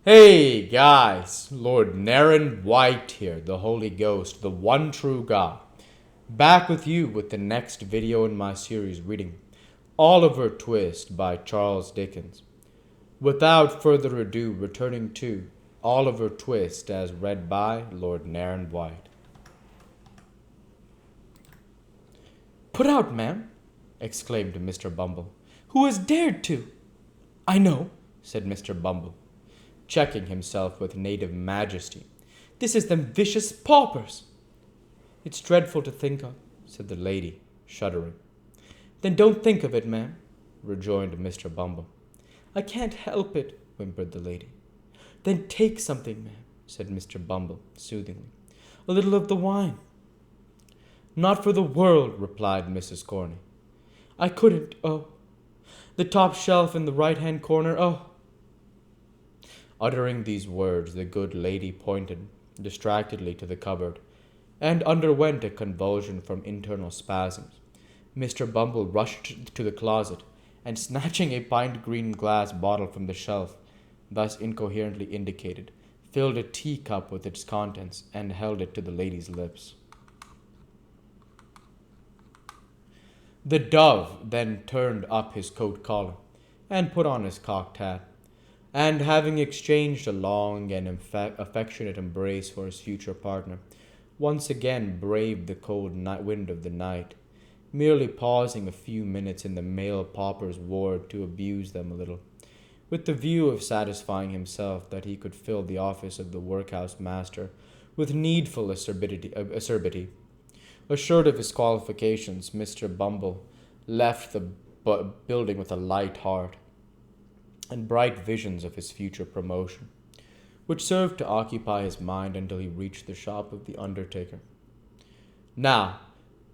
Hey guys, Lord Naren White here, the Holy Ghost, the one true God. Back with you with the next video in my series reading Oliver Twist by Charles Dickens. Without further ado, returning to Oliver Twist as read by Lord Naren White. "Put out, ma'am!" exclaimed Mr. Bumble. "Who has dared to?" "I know," said Mr. Bumble, checking himself with native majesty. "This is them vicious paupers." "It's dreadful to think of," said the lady, shuddering. "Then don't think of it, ma'am," rejoined Mr. Bumble. "I can't help it," whimpered the lady. "Then take something, ma'am," said Mr. Bumble, soothingly. "A little of the wine." "Not for the world," replied Mrs. Corney. "I couldn't, oh. The top shelf in the right-hand corner, oh." Uttering these words, the good lady pointed distractedly to the cupboard, and underwent a convulsion from internal spasms. Mr. Bumble rushed to the closet, and snatching a pint-green glass bottle from the shelf, thus incoherently indicated, filled a teacup with its contents, and held it to the lady's lips. The dove then turned up his coat collar, and put on his cocked hat, and having exchanged a long and affectionate embrace for his future partner, once again braved the cold wind of the night, merely pausing a few minutes in the male pauper's ward to abuse them a little, with the view of satisfying himself that he could fill the office of the workhouse master with needful acerbity. Assured of his qualifications, Mr. Bumble left the building with a light heart and bright visions of his future promotion, which served to occupy his mind until he reached the shop of the undertaker. Now,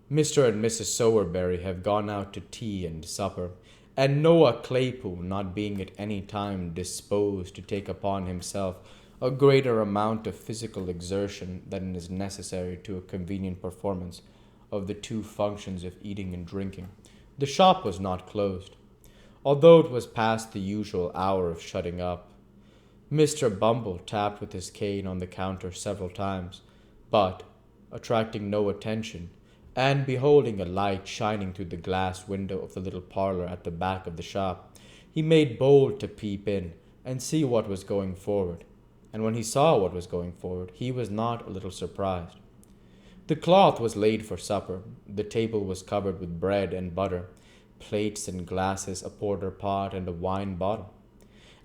Mr. and Mrs. Sowerberry have gone out to tea and supper, and Noah Claypool, not being at any time disposed to take upon himself a greater amount of physical exertion than is necessary to a convenient performance of the two functions of eating and drinking, the shop was not closed, although it was past the usual hour of shutting up. Mr. Bumble tapped with his cane on the counter several times, but, attracting no attention, and beholding a light shining through the glass window of the little parlor at the back of the shop, he made bold to peep in and see what was going forward. And when he saw what was going forward, he was not a little surprised. The cloth was laid for supper, the table was covered with bread and butter, plates and glasses, a porter pot, and a wine bottle.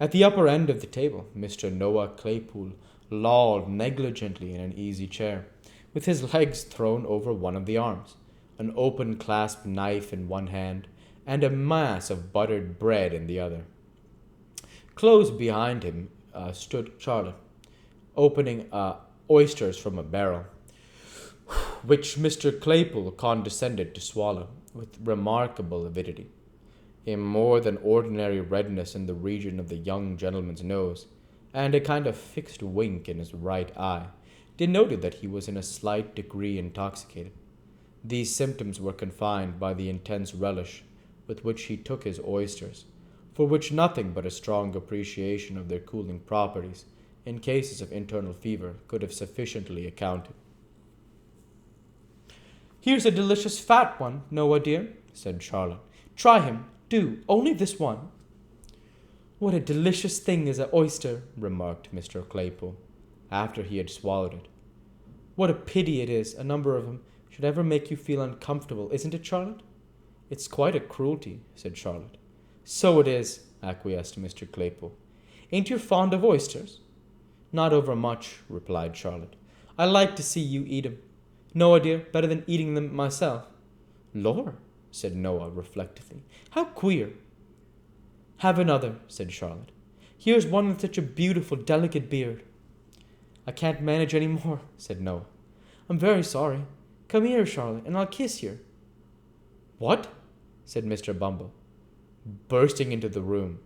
At the upper end of the table, Mr. Noah Claypool lolled negligently in an easy chair, with his legs thrown over one of the arms, an open clasp knife in one hand, and a mass of buttered bread in the other. Close behind him stood Charlotte, opening oysters from a barrel, which Mr. Claypool condescended to swallow with remarkable avidity. A more than ordinary redness in the region of the young gentleman's nose, and a kind of fixed wink in his right eye, denoted that he was in a slight degree intoxicated. These symptoms were confined by the intense relish with which he took his oysters, for which nothing but a strong appreciation of their cooling properties, in cases of internal fever, could have sufficiently accounted. "Here's a delicious fat one, Noah dear," said Charlotte. "Try him, do, only this one." "What a delicious thing is an oyster," remarked Mr. Claypool, after he had swallowed it. "What a pity it is a number of 'em should ever make you feel uncomfortable, isn't it, Charlotte?" "It's quite a cruelty," said Charlotte. "So it is," acquiesced Mr. Claypool. "Ain't you fond of oysters?" "Not over much," replied Charlotte. "I like to see you eat 'em, Noah dear, better than eating them myself." "Lor," said Noah reflectively. "How queer!" "Have another," said Charlotte. "Here's one with such a beautiful, delicate beard." "I can't manage any more," said Noah. "I'm very sorry. Come here, Charlotte, and I'll kiss you." "What?" said Mr. Bumble, bursting into the room.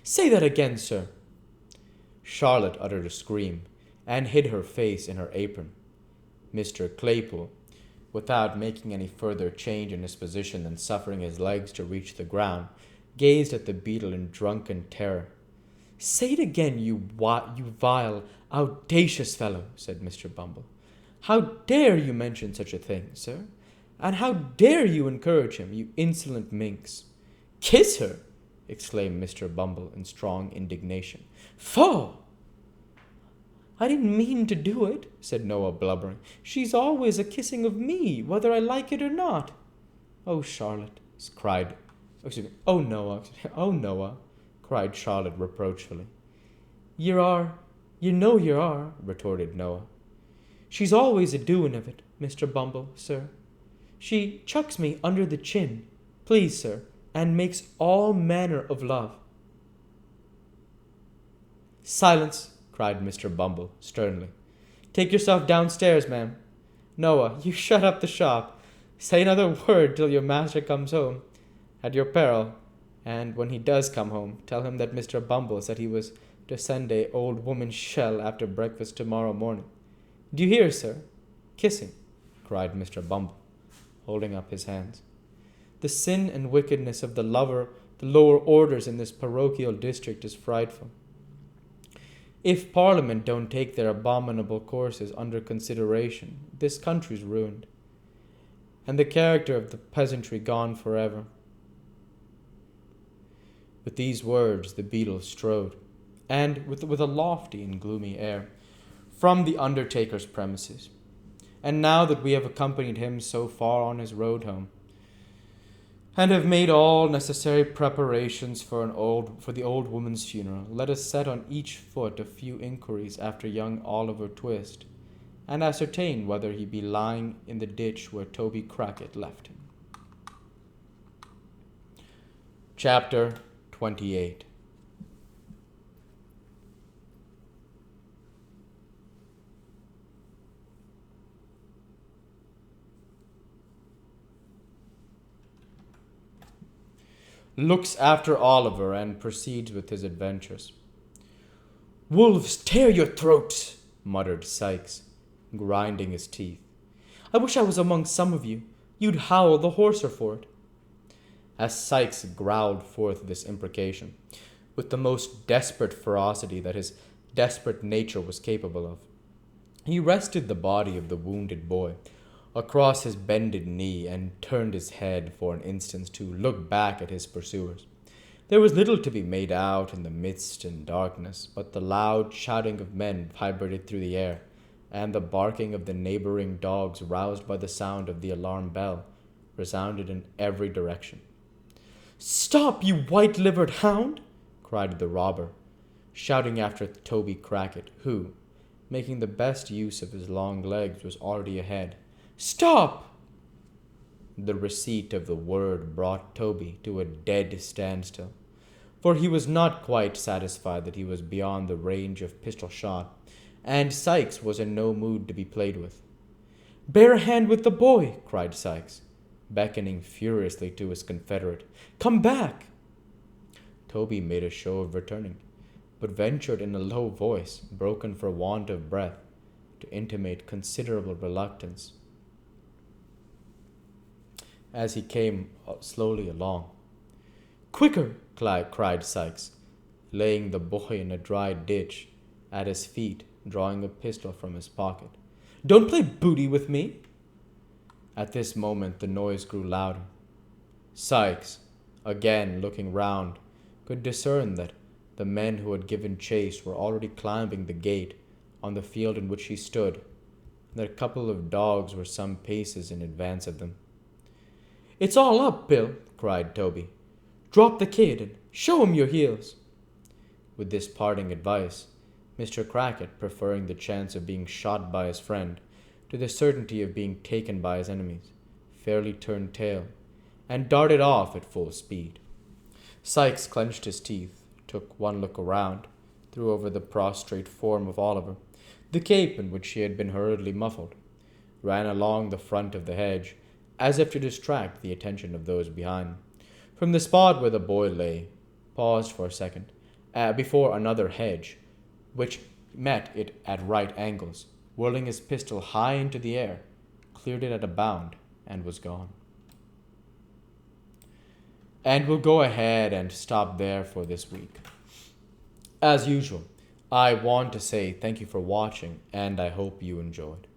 "Say that again, sir." Charlotte uttered a scream, and hid her face in her apron. Mr. Claypool, without making any further change in his position than suffering his legs to reach the ground, gazed at the beetle in drunken terror, "Say it again, you vile, audacious fellow," said Mr. Bumble. "How dare you mention such a thing, sir? And how dare you encourage him, you insolent minx?" "Kiss her!" exclaimed Mr. Bumble in strong indignation. "Faugh! I didn't mean to do it," said Noah, blubbering. "She's always a kissing of me, whether I like it or not." "Oh, Charlotte," cried, "Oh, Noah, oh, Noah," cried Charlotte reproachfully. You know you are," retorted Noah. "She's always a-doing of it, Mr. Bumble, sir. She chucks me under the chin, please, sir, and makes all manner of love." "Silence!" cried Mr. Bumble sternly. "Take yourself downstairs, ma'am. Noah, you shut up the shop. Say another word till your master comes home, at your peril, and when he does come home, tell him that Mr. Bumble said he was to send a old woman's shell after breakfast tomorrow morning. Do you hear, sir? Kissing," cried Mr. Bumble, holding up his hands. "The sin and wickedness of the lower orders in this parochial district is frightful. If Parliament don't take their abominable courses under consideration, this country's ruined, and the character of the peasantry gone forever." With these words the beadle strode, and with a lofty and gloomy air, from the undertaker's premises. And now that we have accompanied him so far on his road home, and have made all necessary preparations for the old woman's funeral, let us set on each foot a few inquiries after young Oliver Twist, and ascertain whether he be lying in the ditch where Toby Crackit left him. Chapter 28. Looks after Oliver and proceeds with his adventures. "Wolves tear your throats," muttered Sikes, grinding his teeth. "I wish I was among some of you. You'd howl the hoarser for it." As Sikes growled forth this imprecation, with the most desperate ferocity that his desperate nature was capable of, he rested the body of the wounded boy across his bended knee and turned his head for an instant to look back at his pursuers. There was little to be made out in the mist and darkness, but the loud shouting of men vibrated through the air, and the barking of the neighboring dogs, roused by the sound of the alarm bell, resounded in every direction. "Stop, you white-livered hound!" cried the robber, shouting after Toby Crackit, who, making the best use of his long legs, was already ahead. "Stop!" The receipt of the word brought Toby to a dead standstill, for he was not quite satisfied that he was beyond the range of pistol shot, and Sikes was in no mood to be played with. "Bear a hand with the boy!" cried Sikes, beckoning furiously to his confederate. "Come back!" Toby made a show of returning, but ventured in a low voice, broken for want of breath, to intimate considerable reluctance as he came slowly along. "Quicker!" cried Sikes, laying the boy in a dry ditch at his feet, drawing a pistol from his pocket. "Don't play booty with me!" At this moment the noise grew louder. Sikes, again looking round, could discern that the men who had given chase were already climbing the gate on the field in which he stood, and that a couple of dogs were some paces in advance of them. "It's all up, Bill," cried Toby. "Drop the kid and show him your heels." With this parting advice, Mr. Crackit, preferring the chance of being shot by his friend to the certainty of being taken by his enemies, fairly turned tail and darted off at full speed. Sikes clenched his teeth, took one look around, threw over the prostrate form of Oliver the cape in which he had been hurriedly muffled, ran along the front of the hedge, as if to distract the attention of those behind, from the spot where the boy lay, paused for a second, before another hedge, which met it at right angles, whirling his pistol high into the air, cleared it at a bound, and was gone. And we'll go ahead and stop there for this week. As usual, I want to say thank you for watching and I hope you enjoyed.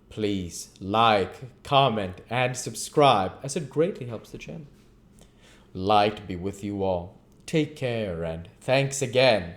Please like, comment, and subscribe as it greatly helps the channel. Light be with you all. Take care and thanks again.